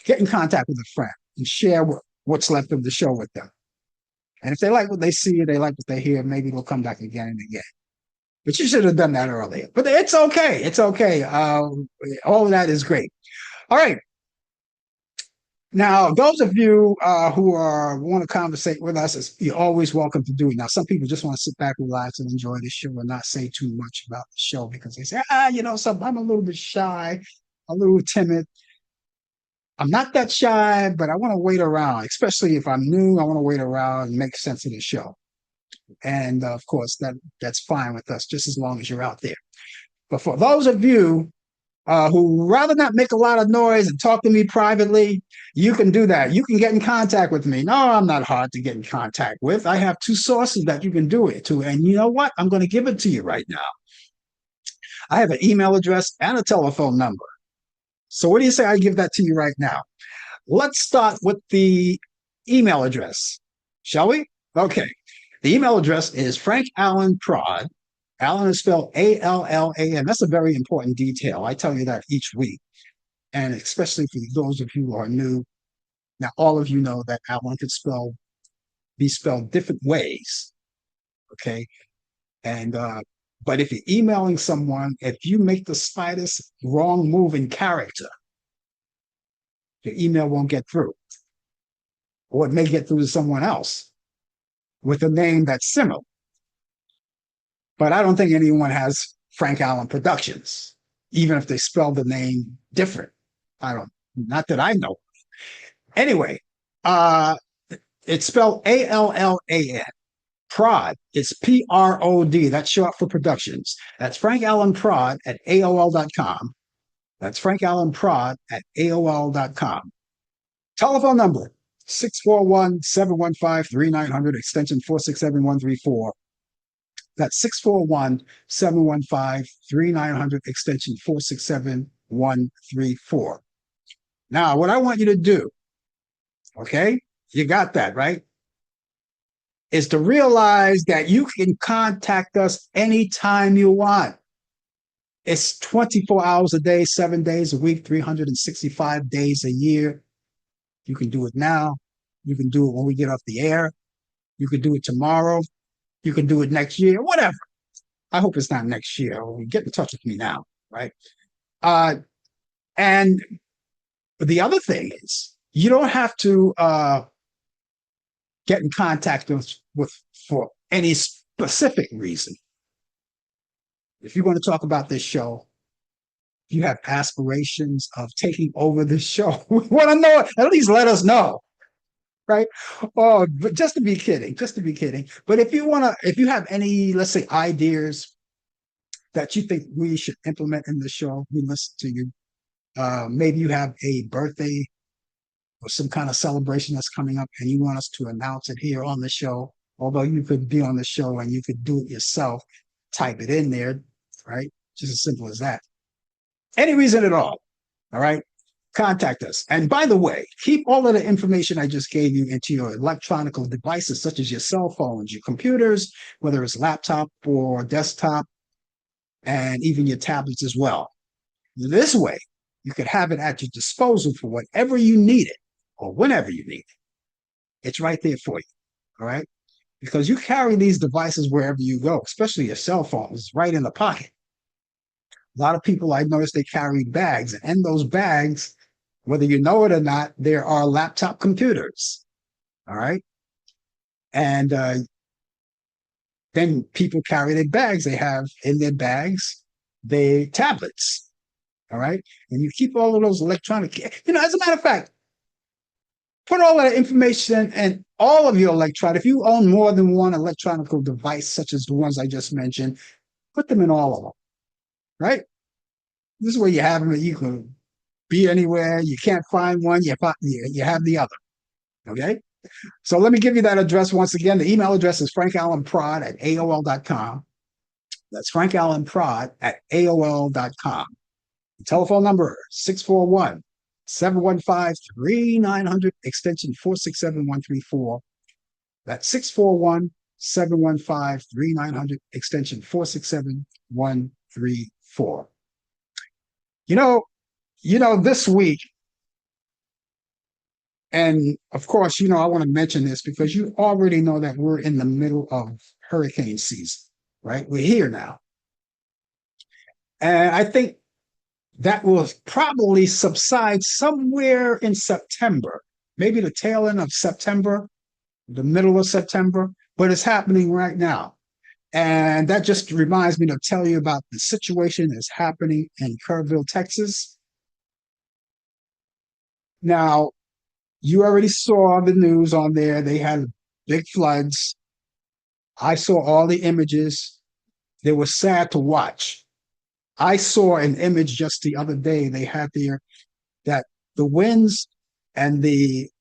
Get in contact with a friend and share what's left of the show with them. And if they like what they see, they like what they hear, maybe they'll come back again and again. But you should have done that earlier. But it's okay. It's okay. All of that is great. All right. Now, those of you who want to conversate with us, you're always welcome to do it. Now, some people just want to sit back, relax, and enjoy the show and not say too much about the show because they say, something, I'm a little bit shy, a little timid. I'm not that shy, but I want to wait around, especially if I'm new. I want to wait around and make sense of the show. And of course, that's fine with us, just as long as you're out there. But for those of you who rather not make a lot of noise and talk to me privately, you can do that. You can get in contact with me. No, I'm not hard to get in contact with. I have two sources that you can do it to. And you know what? I'm going to give it to you right now. I have an email address and a telephone number. So what do you say I give that to you right now? Let's start with the email address, shall we? Okay. The email address is Frank Allan Prod. Allan is spelled Allan. That's a very important detail. I tell you that each week. And especially for those of you who are new. Now, all of you know that Allan could be spelled different ways. Okay. And but if you're emailing someone, if you make the slightest wrong move in character, the email won't get through. Or it may get through to someone else with a name that's similar. But I don't think anyone has Frank Allan Productions, even if they spell the name different. Not that I know. Anyway, it's spelled Allan. Prod. It's Prod. That's short for productions. That's Frank Allan Prod at AOL.com. That's Frank Allan Prod at AOL.com. Telephone number 641-715-3900, extension 467-134. That's 641-715-3900, extension 467-134. Now, what I want you to do, okay, you got that, right? Is to realize that you can contact us anytime you want. It's 24 hours a day, 7 days a week, 365 days a year. You can do it now. You can do it when we get off the air. You can do it tomorrow. You can do it next year, whatever. I hope it's not next year. Get in touch with me now, right? And the other thing is, you don't have to get in contact with for any specific reason. If you're going to talk about this show, if you have aspirations of taking over this show, we want to know it. At least let us know, right? Oh, but just to be kidding. But if you have any, let's say, ideas that you think we should implement in the show, we listen to you. Maybe you have a birthday or some kind of celebration that's coming up and you want us to announce it here on the show, although you could be on the show and you could do it yourself, type it in there, right? Just as simple as that. Any reason at all right? Contact us. And by the way, keep all of the information I just gave you into your electronic devices, such as your cell phones, your computers, whether it's laptop or desktop, and even your tablets as well. This way, you could have it at your disposal for whatever you need it or whenever you need it. It's right there for you, all right? Because you carry these devices wherever you go, especially your cell phone. It's right in the pocket. A lot of people, I noticed, they carry bags, and in those bags, whether you know it or not, there are laptop computers, all right? And then people carry their bags. They have in their bags their tablets, all right? And you keep all of those electronic, as a matter of fact, put all that information and all of your electronic, if you own more than one electronic device, such as the ones I just mentioned, put them in all of them, right? This is where you have them. You can be anywhere. You can't find one. You have the other, okay? So let me give you that address once again. The email address is frankallanprod at AOL.com. That's frankallanprod at AOL.com. The telephone number, 641-715-3900, extension 467-134. That's 641-715-3900, extension 467-134. This week, and of course, I want to mention this because you already know that we're in the middle of hurricane season, right? We're here now. And I think that will probably subside somewhere in September, maybe the tail end of September, the middle of September, but it's happening right now. And that just reminds me to tell you about the situation that's happening in Kerrville, Texas. Now, you already saw the news on there. They had big floods. I saw all the images. They were sad to watch. I saw an image just the other day. They had there that the winds and the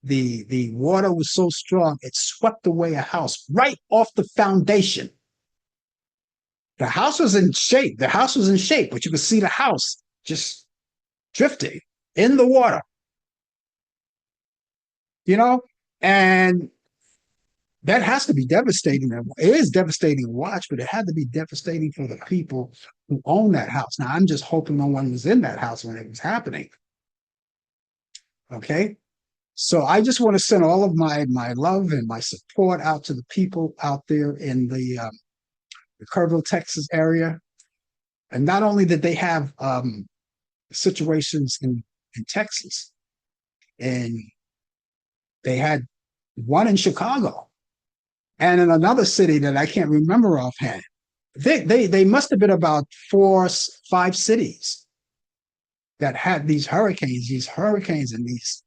water was so strong, it swept away a house right off the foundation. The house was in shape. But you could see the house just drifting in the water. And that has to be devastating. It is devastating to watch, but it had to be devastating for the people who own that house. Now, I'm just hoping no one was in that house when it was happening. Okay. So I just want to send all of my love and my support out to the people out there in the Kerrville, Texas area. And not only did they have situations in Texas, and they had one in Chicago and in another city that I can't remember offhand. They must have been about 5 cities that had these hurricanes and these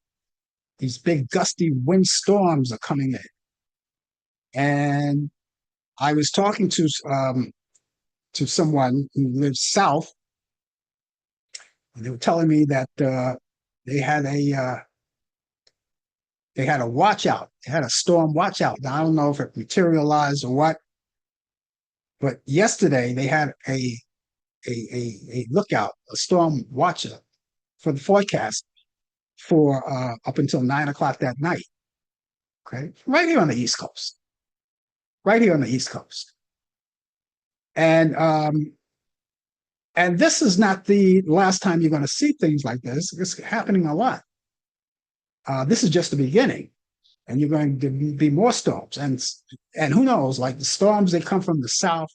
big gusty wind storms are coming in. And I was talking to someone who lives south, and they were telling me that they had a they had a watch out. They had a storm watch out. Now, I don't know if it materialized or what, but yesterday they had a lookout, a storm watcher for the forecast for up until 9 o'clock that night. Okay, right here on the East Coast, right here on the East Coast, and this is not the last time you're going to see things like this. It's happening a lot. This is just the beginning, and you're going to be more storms, and who knows? Like the storms that come from the south,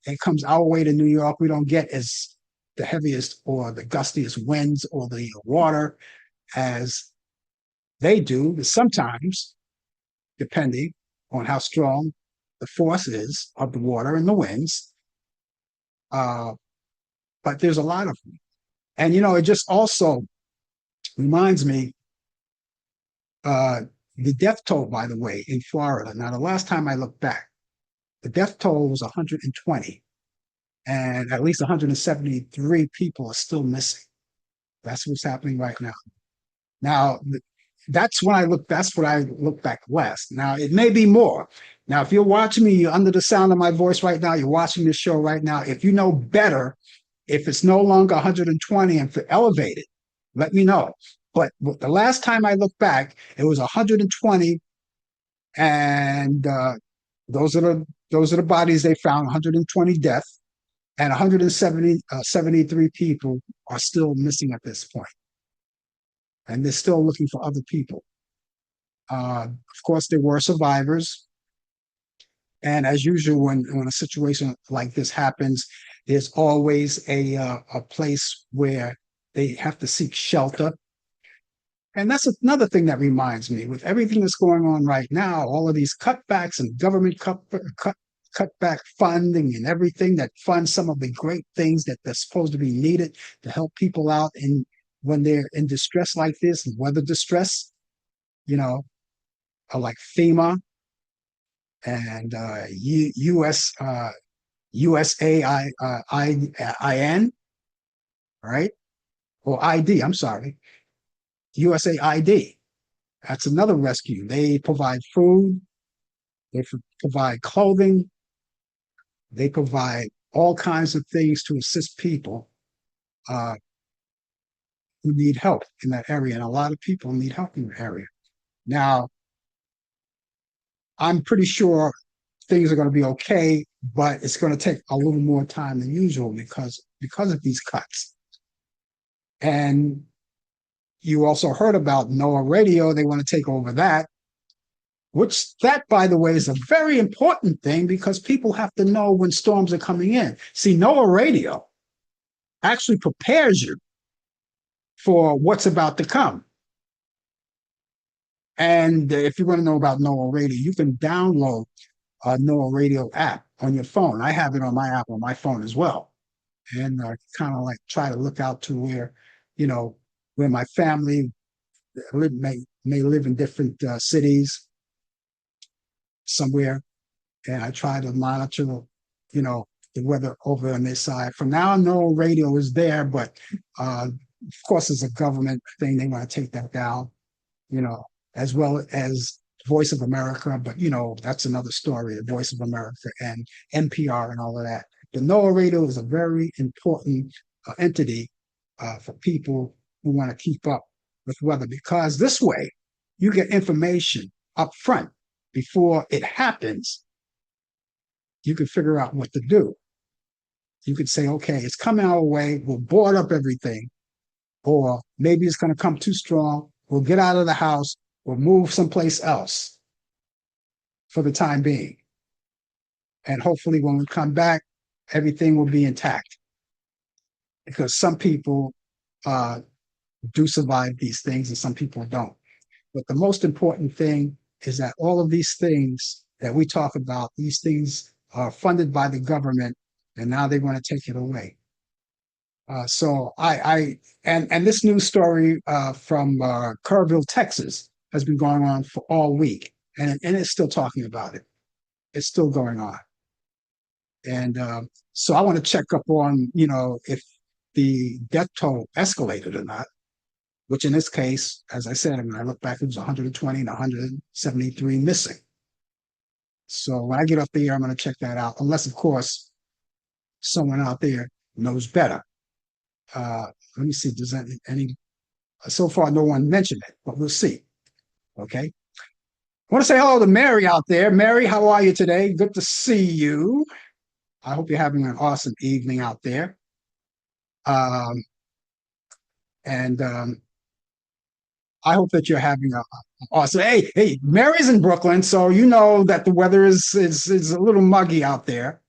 it comes our way to New York. We don't get as the heaviest or the gustiest winds or the water as they do. Sometimes, depending on how strong the force is of the water and the winds. But there's a lot of them, and it just also reminds me. The death toll, by the way, in Florida. Now, the last time I looked back, the death toll was 120, and at least 173 people are still missing. That's what's happening right now. Now, that's what I look back last. Now, it may be more. Now, if you're watching me, you're under the sound of my voice right now, you're watching this show right now. If you know better, if it's no longer 120 and elevated, let me know. But the last time I looked back, it was 120, and those are the bodies they found. 120 deaths, and 173 people are still missing at this point, and they're still looking for other people. Of course, there were survivors, and as usual, when a situation like this happens, there's always a place where they have to seek shelter. And that's another thing that reminds me, with everything that's going on right now, all of these cutbacks and government cutback funding and everything that funds some of the great things that they're supposed to be needed to help people out when they're in distress like this, weather distress, like FEMA and USAIN, right? Or ID, I'm sorry. USAID. That's another rescue. They provide food, they provide clothing, they provide all kinds of things to assist people who need help in that area. And a lot of people need help in the area. Now, I'm pretty sure things are going to be okay, but it's going to take a little more time than usual because of these cuts. And you also heard about NOAA Radio. They want to take over that, by the way, is a very important thing because people have to know when storms are coming in. See, NOAA Radio actually prepares you for what's about to come. And if you want to know about NOAA Radio, you can download a NOAA Radio app on your phone. I have it on my app on my phone as well. And kind of like try to look out to where my family may live in different cities somewhere, and I try to monitor, the weather over on this side. For now, no radio is there, but of course, it's a government thing. They want to take that down, as well as Voice of America. But that's another story. The Voice of America and NPR and all of that. The NOAA Radio is a very important entity for people who want to keep up with weather, because this way you get information up front. before it happens, you can figure out what to do. You could say, okay, it's coming our way. We'll board up everything. Or maybe it's going to come too strong. We'll get out of the house. We'll move someplace else for the time being. And hopefully when we come back, everything will be intact. Because some people do survive these things and some people don't. But the most important thing is that all of these things that we talk about, these things are funded by the government, and now they want to take it away. So and this news story from Kerrville, Texas, has been going on for all week, and it's still talking about it. It's still going on, and so I want to check up on if the death toll escalated or not. Which in this case, as I said, when I look back, it was 120 and 173 missing. So when I get off the air, I'm going to check that out, unless, of course, someone out there knows better. Let me see if there's any so far, no one mentioned it, but we'll see. Okay. I want to say hello to Mary out there. Mary, how are you today? Good to see you. I hope you're having an awesome evening out there. And I hope that you're having a awesome. Hey, Mary's in Brooklyn, so you know that the weather is a little muggy out there.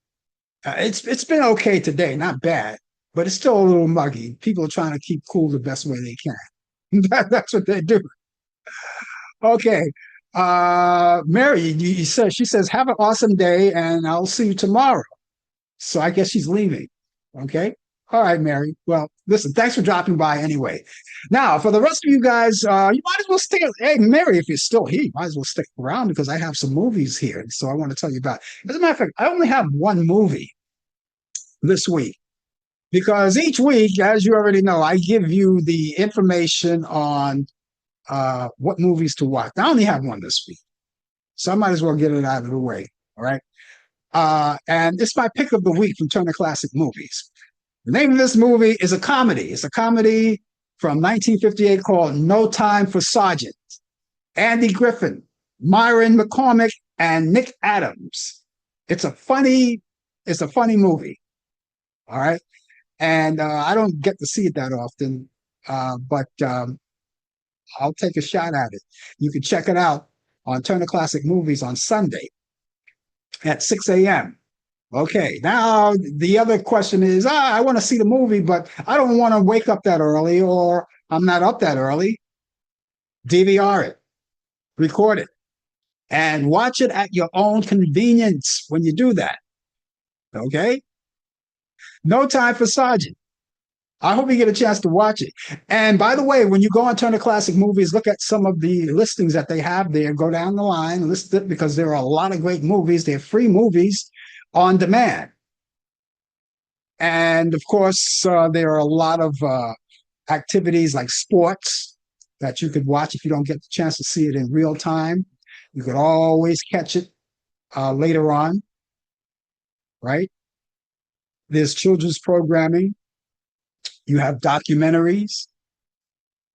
It's been okay today, not bad, but it's still a little muggy. People are trying to keep cool the best way they can. That's what they do. Okay, Mary, she says have an awesome day, and I'll see you tomorrow. So I guess she's leaving. Okay. All right, Mary. Well, listen, thanks for dropping by anyway. Now, for the rest of you guys, you might as well stick. Hey, Mary, if you're still here, you might as well stick around because I have some movies here. So I want to tell you about. As a matter of fact, I only have one movie this week because each week, as you already know, I give you the information on what movies to watch. I only have one this week, so I might as well get it out of the way. All right. And it's my pick of the week from Turner Classic Movies. The name of this movie is a comedy. It's a comedy from 1958 called No Time for Sergeant. Andy Griffin, Myron McCormick, and Nick Adams. It's a funny movie. All right. And I don't get to see it that often, but I'll take a shot at it. You can check it out on Turner Classic Movies on Sunday at 6 a.m. Okay, now the other question is, I want to see the movie, but I don't want to wake up that early, or I'm not up that early. DVR it, record it, and watch it at your own convenience when you do that. Okay? No Time for Sergeant. I hope you get a chance to watch it. And by the way, when you go on Turner Classic Movies, look at some of the listings that they have there. Go down the line, list it, because there are a lot of great movies. They're free movies on demand. And of course, there are a lot of activities like sports that you could watch if you don't get the chance to see it in real time. You could always catch it later on, right? There's children's programming. You have documentaries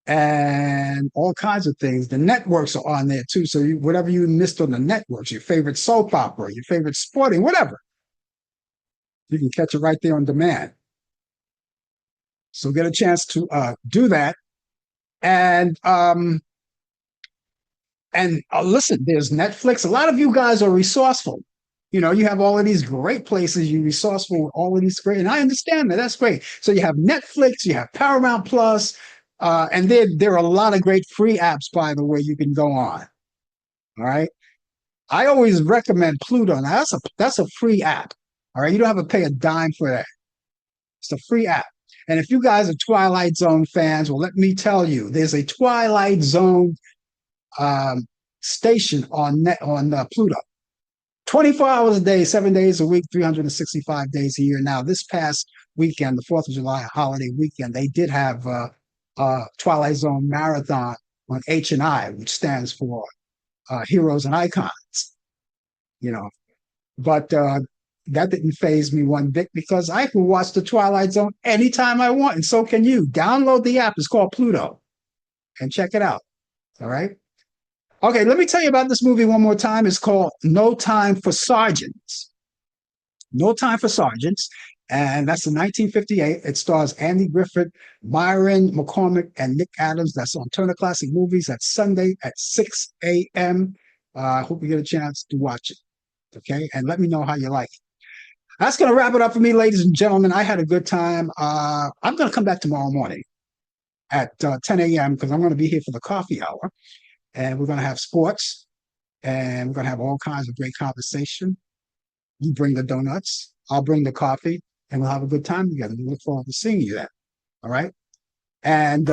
and all kinds of things. The networks are on there too. So whatever you missed on the networks, your favorite soap opera, your favorite sporting, whatever, you can catch it right there on demand. So get a chance to do that. And listen, there's Netflix. A lot of you guys are resourceful. You know, you have all of these great places. You're resourceful with all of these great, and I understand that. That's great. So you have Netflix, you have Paramount Plus, and there are a lot of great free apps, by the way, you can go on. All right. I always recommend Pluto. Now that's a free app. All right. You don't have to pay a dime for that. It's a free app. And if you guys are Twilight Zone fans, well, let me tell you, there's a Twilight Zone station on Pluto. 24 hours a day, 7 days a week, 365 days a year. Now, this past weekend, the 4th of July holiday weekend, they did have Twilight Zone Marathon on H&I, which stands for Heroes and Icons, you know. But that didn't faze me one bit because I can watch the Twilight Zone anytime I want, and so can you. Download the app. It's called Pluto, and check it out. All right? Okay, let me tell you about this movie one more time. It's called No Time for Sergeants. No Time for Sergeants. And that's in 1958. It stars Andy Griffith, Myron McCormick, and Nick Adams. That's on Turner Classic Movies. That's Sunday at 6 a.m. I hope you get a chance to watch it. Okay. And let me know how you like it. That's going to wrap it up for me, ladies and gentlemen. I had a good time. I'm going to come back tomorrow morning at 10 a.m. because I'm going to be here for the coffee hour. And we're going to have sports. And we're going to have all kinds of great conversation. You bring the donuts. I'll bring the coffee. And we'll have a good time together. We look forward to seeing you then. All right. And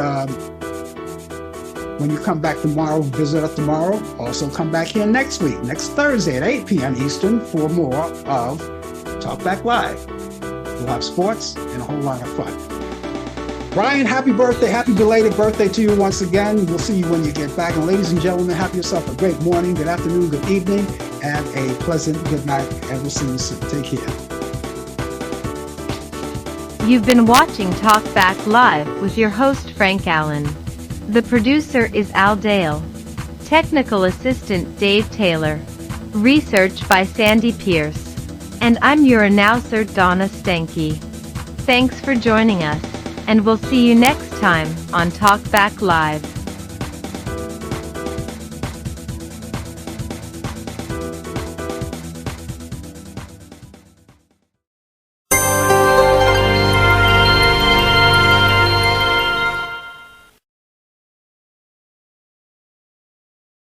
when you come back tomorrow, visit us tomorrow. Also come back here next week, next Thursday at 8 p.m. Eastern for more of Talk Back Live. We'll have sports and a whole lot of fun. Brian, happy birthday. Happy belated birthday to you once again. We'll see you when you get back. And ladies and gentlemen, have yourself a great morning, good afternoon, good evening, and a pleasant good night. And we'll see you soon. Take care. You've been watching Talk Back Live with your host Frank Allen. The producer is Al Dale. Technical assistant Dave Taylor. Research by Sandy Pierce. And I'm your announcer Donna Stenke. Thanks for joining us, and we'll see you next time on Talk Back Live.